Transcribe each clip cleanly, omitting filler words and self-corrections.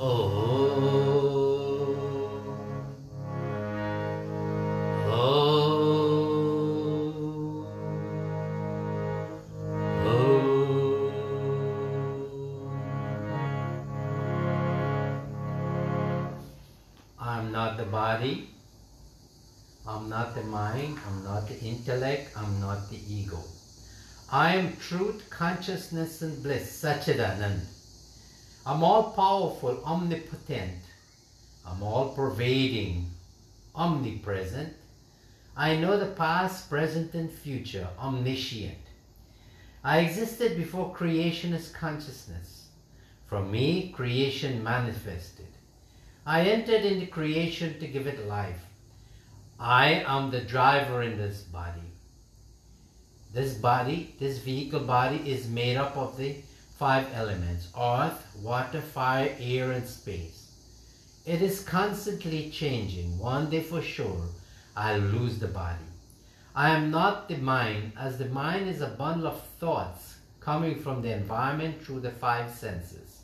I'm not the body, I'm not the mind, I'm not the intellect, I'm not the ego. I am truth, consciousness and bliss, Satchidanand. I'm all powerful, omnipotent. I'm all pervading, omnipresent. I know the past, present and future, omniscient. I existed before creation as consciousness. From me, creation manifested. I entered into creation to give it life. I am the driver in this body. This body, this vehicle body, is made up of the 5 elements: earth, water, fire, air and space. It is constantly changing. One day for sure, I'll lose the body. I am not the mind, as the mind is a bundle of thoughts coming from the environment through the 5 senses: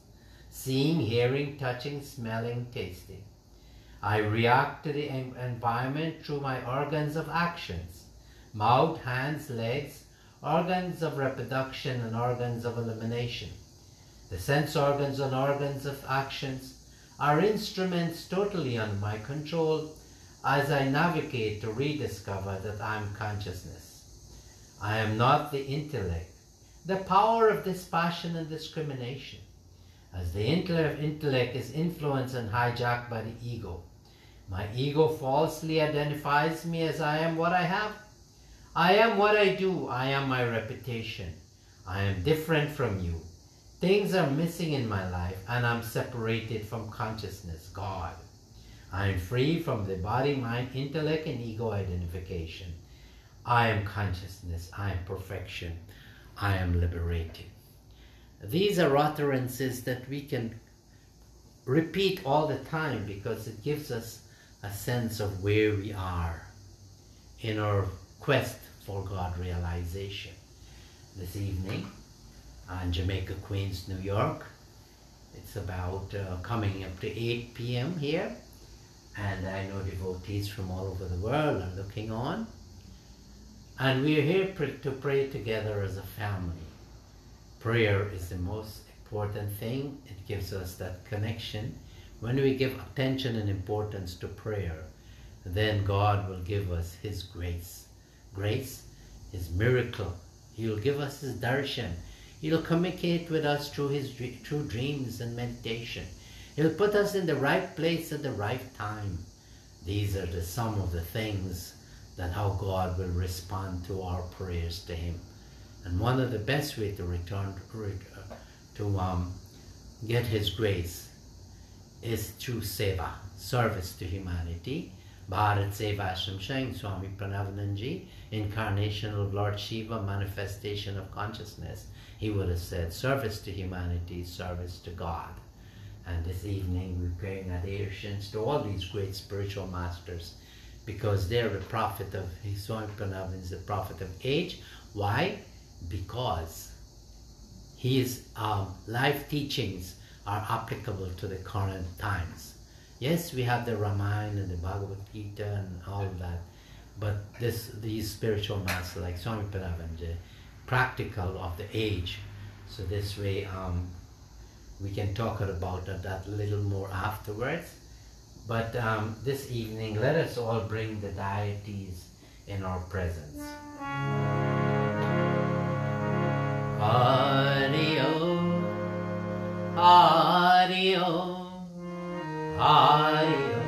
seeing, hearing, touching, smelling, tasting. I react to the environment through my organs of actions: mouth, hands, legs, organs of reproduction and organs of elimination. The sense organs and organs of actions are instruments totally under my control as I navigate to rediscover that I am consciousness. I am not the intellect, the power of dispassion and discrimination, as the intellect is influenced and hijacked by the ego. My ego falsely identifies me as I am what I have. I am what I do. I am my reputation. I am different from you. Things are missing in my life and I'm separated from consciousness, God. I am free from the body, mind, intellect and ego identification. I am consciousness. I am perfection. I am liberated. These are utterances that we can repeat all the time because it gives us a sense of where we are in our quest for God realization. This evening on Jamaica, Queens, New York, it's about coming up to 8 p.m. here, and I know devotees from all over the world are looking on, and we are here to pray together as a family. Prayer is the most important thing. It gives us that connection. When we give attention and importance to prayer, then God will give us His grace. Grace is miracle. He'll give us His darshan. He'll communicate with us through dreams and meditation. He'll put us in the right place at the right time. These are some of the things that how God will respond to our prayers to Him. And one of the best ways to get His grace is through seva, service to humanity. BHARAT SEVASHRAM showing Swami Parameshananda, incarnation of Lord Shiva, manifestation of consciousness. He would have said service to humanity, service to God. And this evening we're paying adhesions to all these great spiritual masters because they're the prophet of, Swami Parameshananda is the prophet of age. Why? Because his life teachings are applicable to the current times. Yes, we have the Ramayana and the Bhagavad Gita and all of that, but these spiritual masters like Swami Parameshananda, practical of the age. So this way we can talk about that a little more afterwards. But this evening, let us all bring the deities in our presence. Hari Om, Hari Om, Hari Om.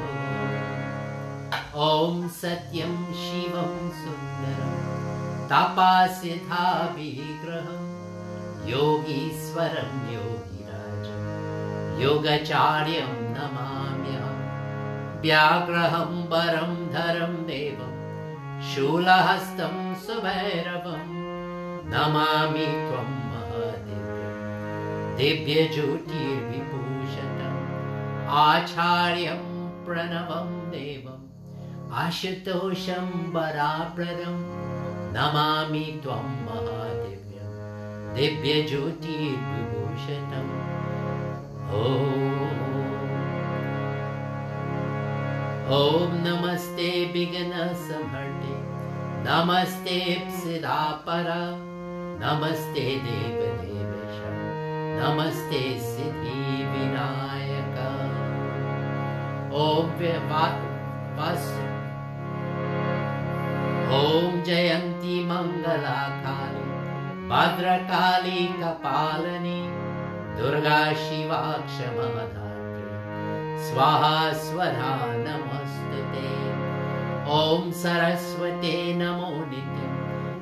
Om Satyam Shivam Sundaram Tapasitha Vigraham Yogishwaram Yogirajam Yogacharyam Namamyam Vyagraham Baram Dharam Devam Shulahastam Subhairavam Namami Tvam Mahadevya Divya Jyotir Vibhushatam Acharyam Pranavam Devam Ashutosham Barapradam Namami Tvam Mahadevya Divya Jyotir Vibhushatam Om Om Namaste Bigana Samharte, Namaste Psidapara, Namaste Deva Devasha, Namaste Siddhi Vinayaka. Om Vasu, Om Jayanti Mangalakali, Bhadrakali Kapalani, Durga Shiva Kshamadhatri, Swaha Swara Namostute. Om Saraswate Namo Nityam,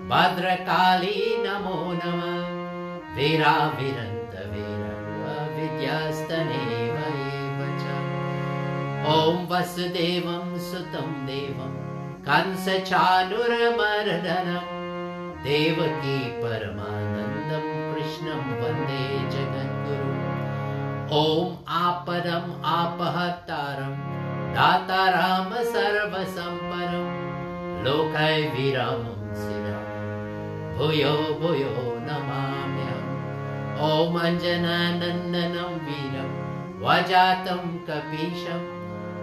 Bhadrakali Namo Nama, Vira Viranta Viranga Vidyastaneva Evacha. Om Vasudevam Sutam Devam, Kansa Chanura Maradanam, Devaki Paramanandam Krishnam Vande Jagadguru. Om Apadam Apahataram, Dataram Sarva Samparam, Lokai Viramam Siram, Bhuyo Bhuyo Namamyam. Om Anjana Nandanam Viram, Vajatam Kapisham,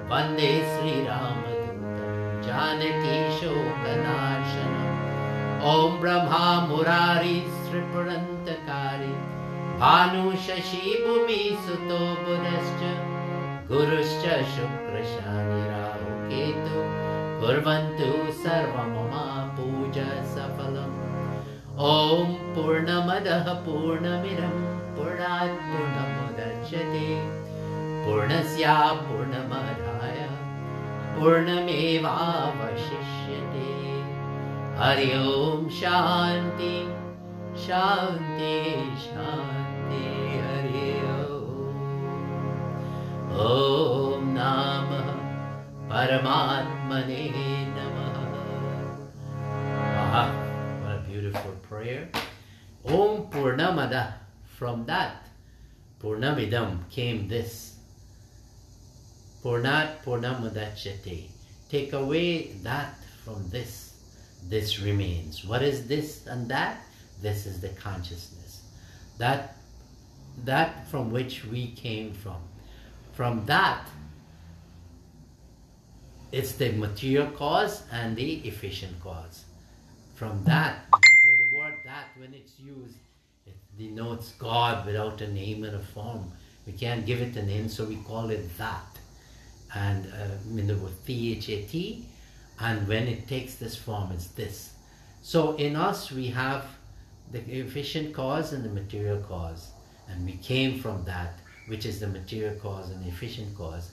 Vande Sri Ramadutam, Janaki Shokanashanam. Om Brahma Murari Sripurantakari, Bhanu Shashi Bhumi Suto Buddhascha, Guruscha Shukra Shani Rahu Ketu, Kurvantu Sarva Mama Puja Safalam. Om Purnamadaha Purnamiram, Purnat Purnamudachyate, Purnasya Purnamadhaya, Purnameva Vashishyate. Hari Om Shanti, Shanti, Shanti, Hari Om. Om Namah Paramatmane Namah. Ah, what a beautiful prayer. Om Purnamada. From that, Purnamidam came this. Purnat Purnamudachyate. Take away that from this. This remains. What is this and that? This is the consciousness. That from which we came from. From that, it's the material cause and the efficient cause. From that, the word that, when it's used, it denotes God without a name and a form. We can't give it a name, so we call it that. And in the word P-H-A-T, and when it takes this form, it's this. So in us, we have the efficient cause and the material cause. And we came from that, which is the material cause and the efficient cause.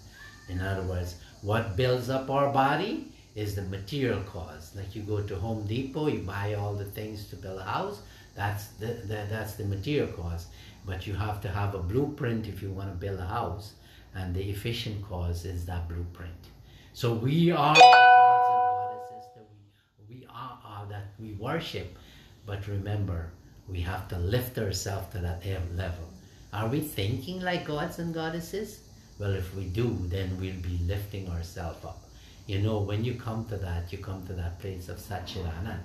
In other words, what builds up our body is the material cause. Like you go to Home Depot, you buy all the things to build a house. That's the material cause. But you have to have a blueprint if you want to build a house. And the efficient cause is that blueprint. So we are the gods and goddesses that we are that we worship. But remember, we have to lift ourselves to that level. Are we thinking like gods and goddesses? Well, if we do, then we'll be lifting ourselves up. You know, when you come to that, you come to that place of Satchidanand.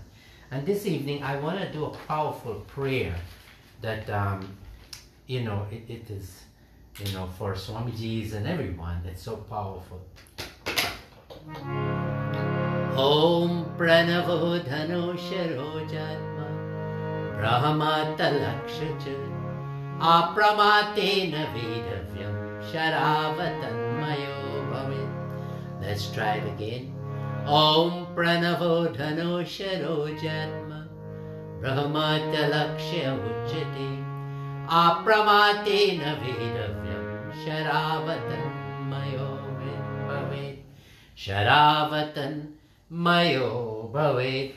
And this evening, I want to do a powerful prayer that, you know, it is, you know, for Swamiji's and everyone. It's so powerful. Om Pranavo Dhano Sharo Jatma Brahmata Lakshachat Apramatena Vedavyam Sharavatan Mayo Bhavit. Let's try it again. Om Pranavo Dhano Sharo Jatma Brahmata Lakshya Uchati Apramatena Vedavyam Sharavatan Mayo Bhavit. Sharavatan Mayo Bhavit.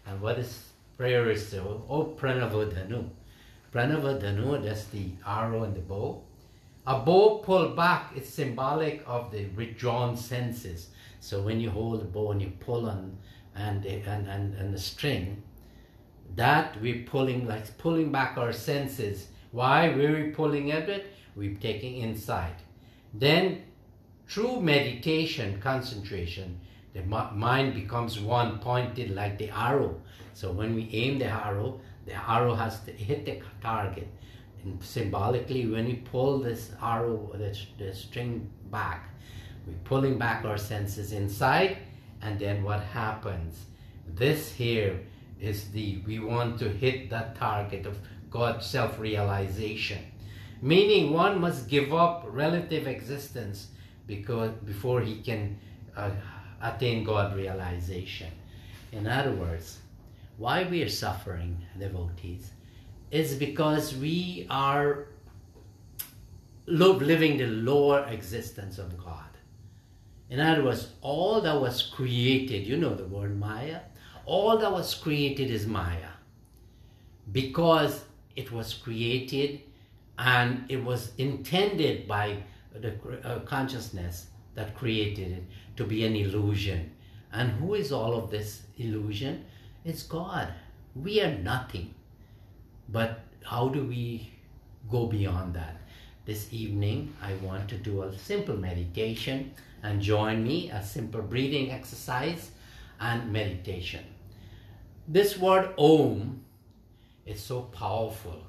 And what is prayer is so? Oh Pranavadhanu. Pranavadhanu, that's the arrow and the bow. A bow pulled back is symbolic of the withdrawn senses. So when you hold the bow and you pull on and the string, that we're pulling, like pulling back our senses. Why were we pulling at it? We're taking inside. Then through meditation, concentration, the mind becomes one pointed like the arrow. So when we aim the arrow has to hit the target. And symbolically, when we pull this arrow, the string back, We're pulling back our senses inside, and then what happens? This here is we want to hit that target of God's self-realization. Meaning one must give up relative existence before he can attain God realization. In other words, why we are suffering, devotees, is because we are living the lower existence of God. In other words, all that was created, you know the word Maya, all that was created is Maya. Because it was created and it was intended by the consciousness that created it to be an illusion. And who is all of this illusion? It's God. We are nothing. But how do we go beyond that? This evening, I want to do a simple meditation, and join me, a simple breathing exercise and meditation. This word Om is so powerful.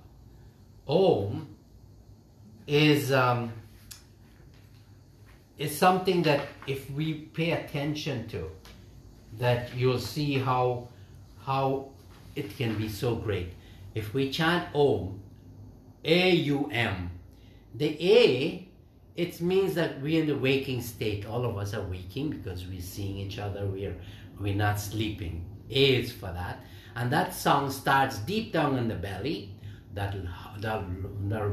Om is something that if we pay attention to, that you'll see how it can be so great. If we chant Om, A-U-M, the A, it means that we're in the waking state. All of us are waking because we're seeing each other, we're not sleeping. A is for that. And that song starts deep down in the belly, that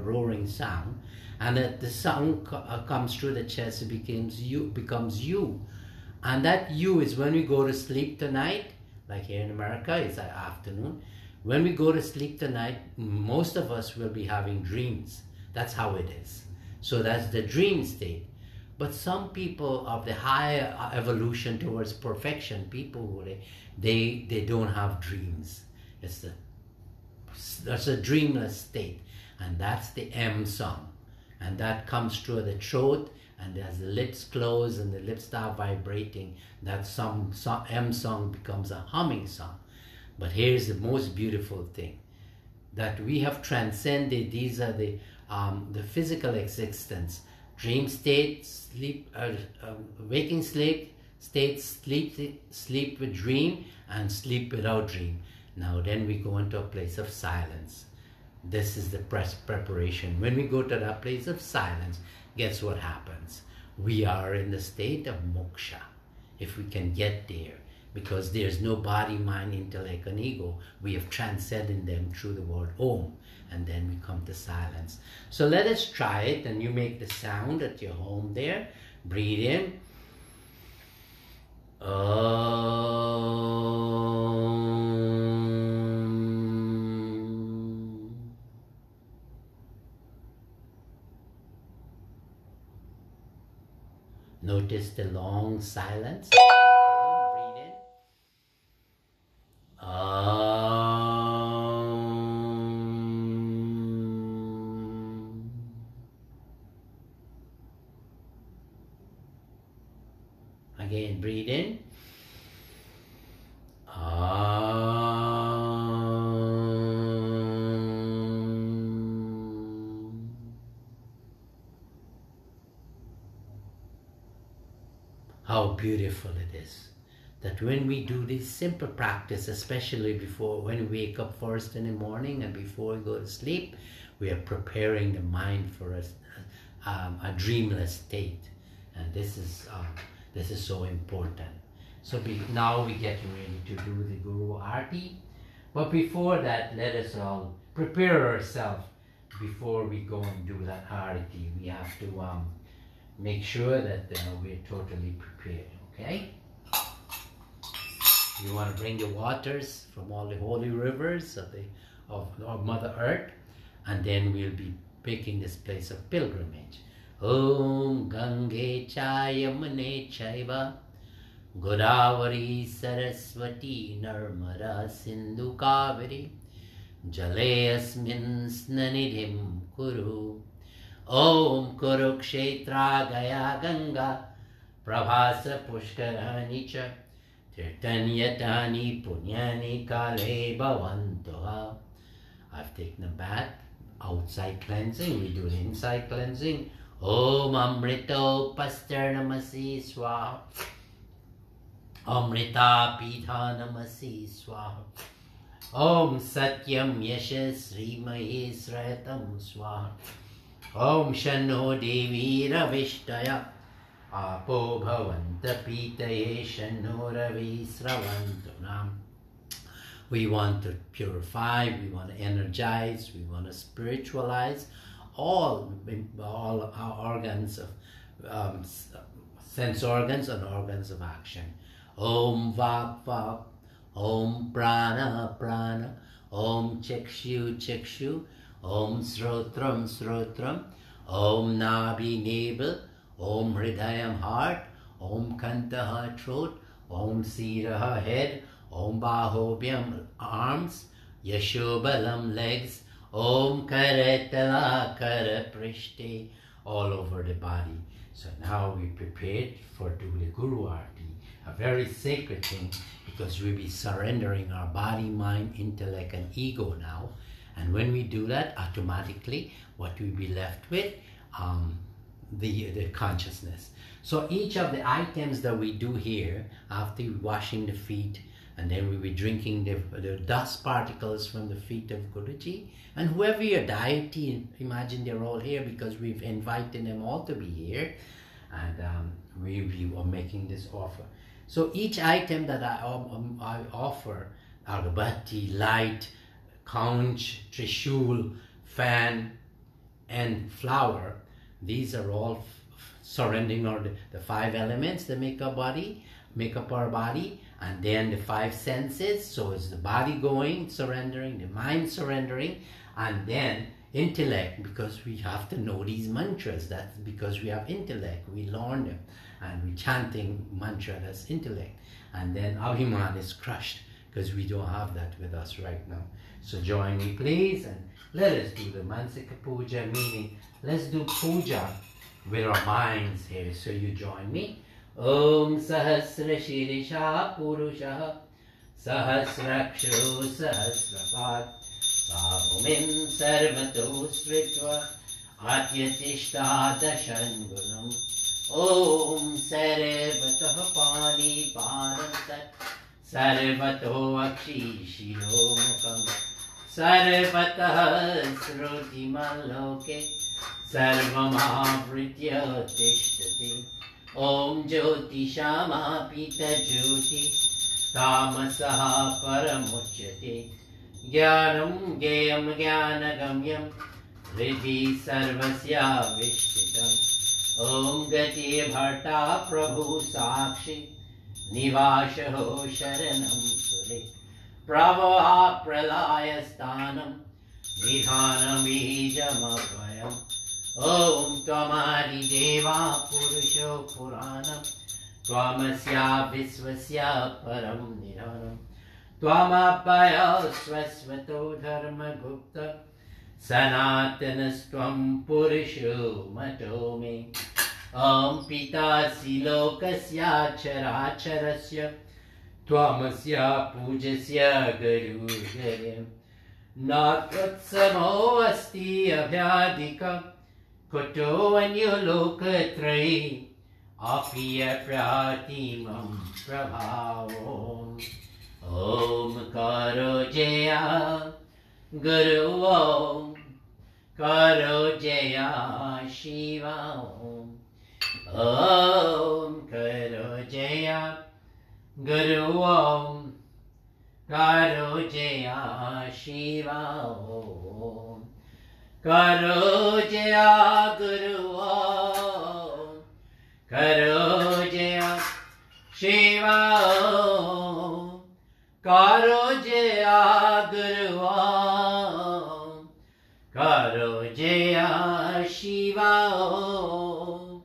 roaring sound, and that the sound comes through the chest, it becomes you. And that you is when we go to sleep tonight, like here in America, it's like afternoon. When we go to sleep tonight, most of us will be having dreams. That's how it is. So that's the dream state. But some people of the higher evolution towards perfection, people who they don't have dreams. That's a dreamless state, and that's the M song, and that comes through the throat, and as the lips close and the lips start vibrating, that M song becomes a humming song. But here's the most beautiful thing, that we have transcended. These are the physical existence, dream state, sleep, waking state, sleep with dream, and sleep without dream. Now then we go into a place of silence. This is the preparation. When we go to that place of silence, guess what happens? We are in the state of moksha, if we can get there. Because there's no body, mind, intellect, and ego. We have transcended them through the word Om. And then we come to silence. So let us try it, and you make the sound at your home there. Breathe in. Notice the long silence. Breathe in. Again, breathe in. How beautiful it is that when we do this simple practice, especially when we wake up first in the morning and before we go to sleep, we are preparing the mind for a dreamless state. And this is so important. So now we get ready to do the Guru Arti. But before that, let us all prepare ourselves before we go and do that Arti. We have to make sure that we're totally prepared, okay? You want to bring the waters from all the holy rivers of Mother Earth, and then we'll be picking this place of pilgrimage. Om Gange Chayamane Chaiva Godavari Saraswati Narmada Sindhu Kaveri Jale Asmin Snanidhim Kuru Om Kurukshetra Gaya Ganga Prabhasa Pushkarani Cha Tirtanyatani Punyani Kale Bhavantoha. I've taken a bath, outside cleansing, we do the inside cleansing. Om Amrito Pastarnamasi Swaha. Amrita Pita Namasi Swaha. Om Satyam Yashas Srimahi Sratam Swaha. Om Shano Devi Ravishtaya. Apo Bhavanta Pitaye Shano Ravi Sravantunam. We want to purify, we want to energize, we want to spiritualize all our organs of sense organs and organs of action. Om Vak Vak, Om Prana Prana, Om Chakshu Chakshu, Om Srotram Srotram, Om Nabhi Navel, Om Hridayam Heart, Om Kantaha Throat, Om Siraha Head, Om Bahobhyam arms, Yashobalam legs, Om Karatala Karaprishte, all over the body. So now we prepared for doing the Guru Arti, a very sacred thing, because we'll be surrendering our body, mind, intellect and ego now. And when we do that, automatically what we'll be left with, the consciousness. So each of the items that we do here, after washing the feet, and then we'll be drinking the dust particles from the feet of Guruji. And whoever your deity, imagine they're all here because we've invited them all to be here. And we are making this offer. So each item that I offer, agarbatti, light, conch, trishul, fan, and flower, these are all surrendering or the five elements that make our body, make up our body. And then the five senses, so it's the body going, surrendering, the mind surrendering, and then intellect, because we have to know these mantras. That's because we have intellect, we learn them, and we chanting mantra, that's intellect. And then Abhiman is crushed, because we don't have that with us right now. So join me please, and let us do the Mansika Puja, meaning let's do puja with our minds here. So you join me. Om Sahasra Shirisha Purusha Sahasraksho Sahasrapad Bhumim Sarvato Sritva Atyatishta Dashangunam Om Sarvataha Pani Parasat Sarvato Akshi Shiromukam Sarvataha Sruti Maloke Sarvamavritya Tishtati Om Jyoti Shama Pita Jyoti Tamasaha Paramuchyate Jnanam Gayam Jnanagamyam Riddhi Sarvasya Vishtitam Om Gati Bharta Prabhu Sakshi Nivashaho Sharanam Sule Pravaha Pralaya Sthanam Nidhanam Bijamabhayam Om Tvamadi Deva Purusho Puranam Tvamasya Visvasya Param Nidhanam Tvamapaya Swasvato Dharma Gupta Sanatanastvam Purusho Matome Om Pitasi Lokasya Characharasya Tvamasya Pujasya Garudayam Natvatsamo Asti Abhyadika Koto Anyolokatrayi Apiya Pratimam Prabhavom Om Karo Jaya Guru Om Karo Jaya Shiva Om Karo Jaya Guru Om Karo Jaya Shiva Om Karo Jaya Guru Om Karo Jaya Shiva Om Karo Jaya Guru Om Karo Jaya Shiva Om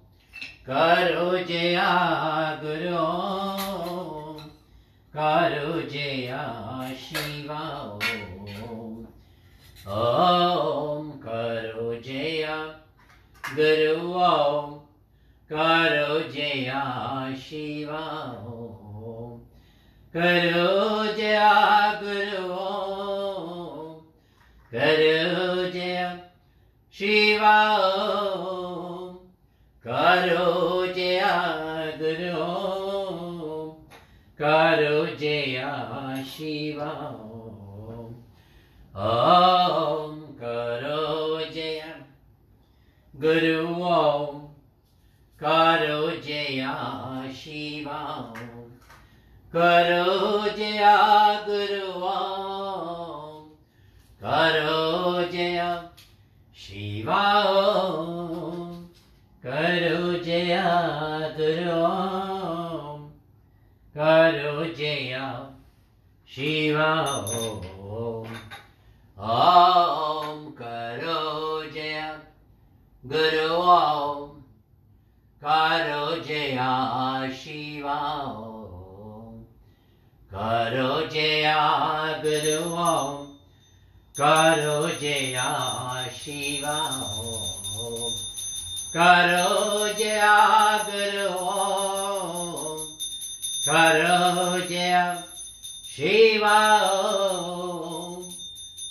Karo Jaya Guru Om Karo Jaya Shiva Om Om Karo Jaya Guru Om Karo Jaya Shiva Om Karo Jaya Guru Om Karo Jaya Shiva Om Karo Jaya Guru Om, Karo Jaya Shiva Om, Karo Jaya Guru Om, Karo Jaya Shiva Om, Karo Jaya Guru Om, Karo Jaya Shiva Om, Karo Jaya Guru Om, Karo Jaya Shiva Om. Om Karo Jaya Guru Om, Karo Jaya Shiva Om, Karo Jaya Guru Om, Karo Jaya Shiva Om, Karo Jaya Guru Om, Karo Jaya Shiva Om,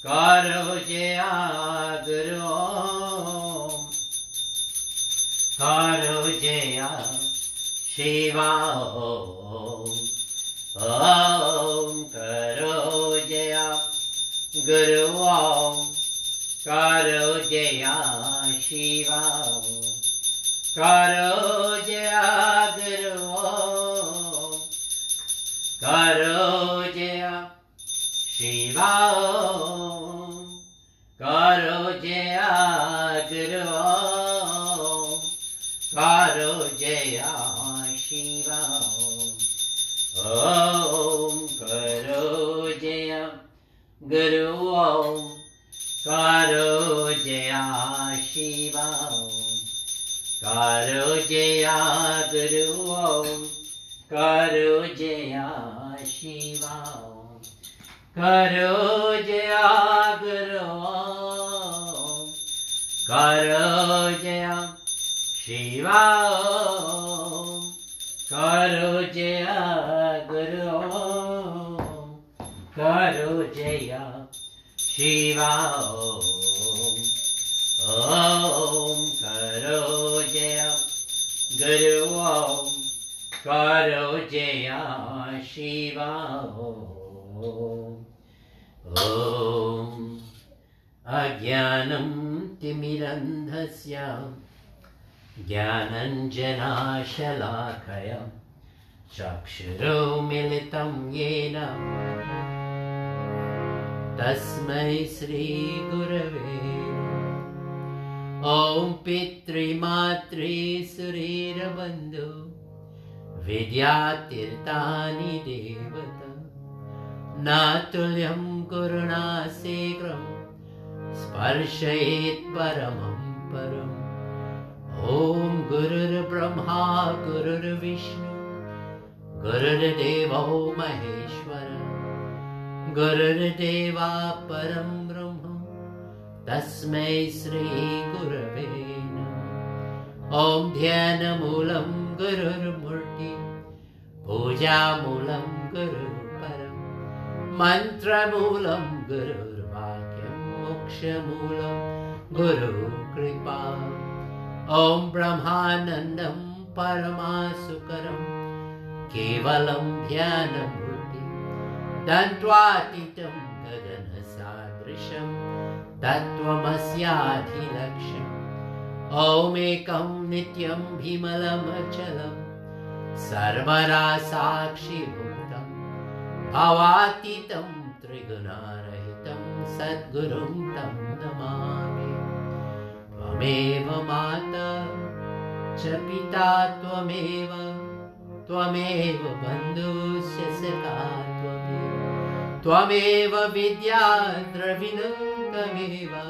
Karo Jaya Guru Om, Karo Jaya Shiva Om. Om Karo Jaya Guru Om, Karo Jaya Shiva Om, Karo Jaya Guru Om, Karo Jaya Shiva Om, Karo Jaya Guru Om, Karo Jaya Shiva Om. Om Karo Jaya Guru Om, Karo Jaya Shiva Om, Karo Jaya Guru Om, Karo Jaya Shiva Om, Karo Jaya Guru Om, Karo Jaya Shiva Om, Karo Jaya Guru Om, Karo Jaya Shiva Om. Om Karo Jaya Guru Om, Karo Jaya Shiva Om. Om Ajnanam Timirandhasya Jnananjana Shalakaya Chakshuro Militam Yena Tasmai Shri Gurave Om Pitri Matri Surira Bandhu Vidyatirtani Devata Natulyam Guruna Segram Sparshayet Paramam Param. Om Gurur Brahma Gurur Vishnu Gurur Devo Maheshwara Gurur Deva Param Brahma Tasmai Shri Gurave Namah. Om Dhyana Moolam Gurur Murti Puja Moolam Gurur Param Mantra Moolam Gurur Vakyam Moksha Moolam Guru Kripa. Om Brahmanandam Paramasukaram Kevalam Dhyanamurti Dantvatitam Gadana Sadrisham Tattvamasyathi Laksham. Om Ekam Nityam Bhimalam Achalam Sarvara Sakshi Bhuktam Bhavatitam Trigunarahitam Sadgurum Tam Namami. Tvameva Mata Cha Pita Tvameva Tvameva Bandhusya Saka Tvameva Tvameva Vidya Dravinam Tvameva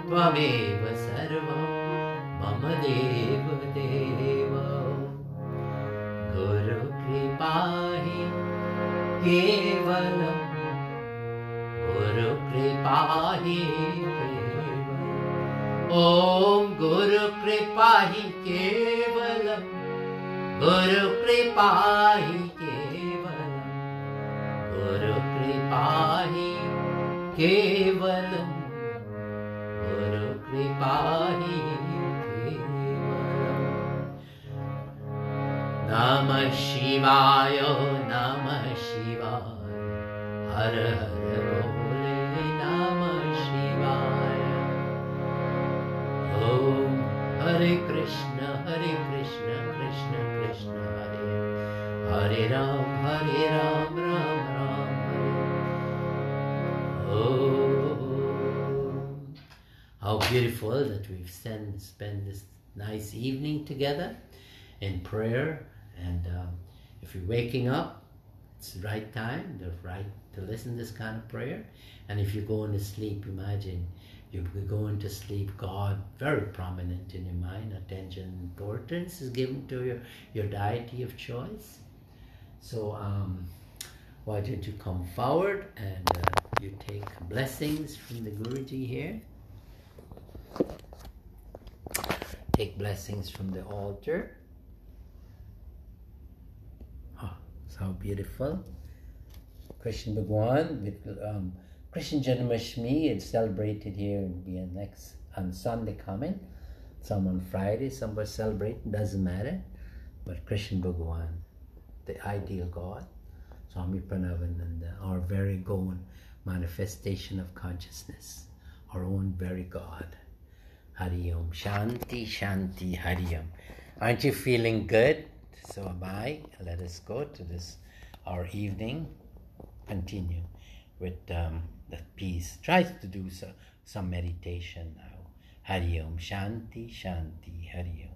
Tvameva Sarvam Mama Deva Deva. Guru Kripahi Kevalam Guru Kripahi Kevalam. Om Guru Kripahi Kevalam Guru Kripahi Kevalam Guru Kripahi Kevalam Guru Kripahi Kevalam. Namah Shivaya, Namah Shivaya, Hara Hara Bole, Namah Shivaya. Om Hare Krishna, Krishna Krishna Hare, Hare Ram, Ram Ram Hare. Om. How beautiful that we've spent this nice evening together in prayer. And if you're waking up, it's the right time, the right to listen to this kind of prayer. And if you're going to sleep, imagine you're going to sleep, God very prominent in your mind, attention, importance is given to your deity of choice. So why don't you come forward and you take blessings from the Guruji here. Take blessings from the altar. Oh, so beautiful. Krishna Bhagwan with Krishna Janmashtami is celebrated here and be next on Sunday coming. Some on Friday, some were celebrating, doesn't matter. But Krishna Bhagwan, the ideal God, Swami Parameshananda, our very own manifestation of consciousness, our own very God. Hari Om, Shanti, Shanti, Hari Om. Aren't you feeling good? So am I. Let us go to this, our evening. Continue with the peace. Try to do some meditation now. Hari Om, Shanti, Shanti, Hari Om.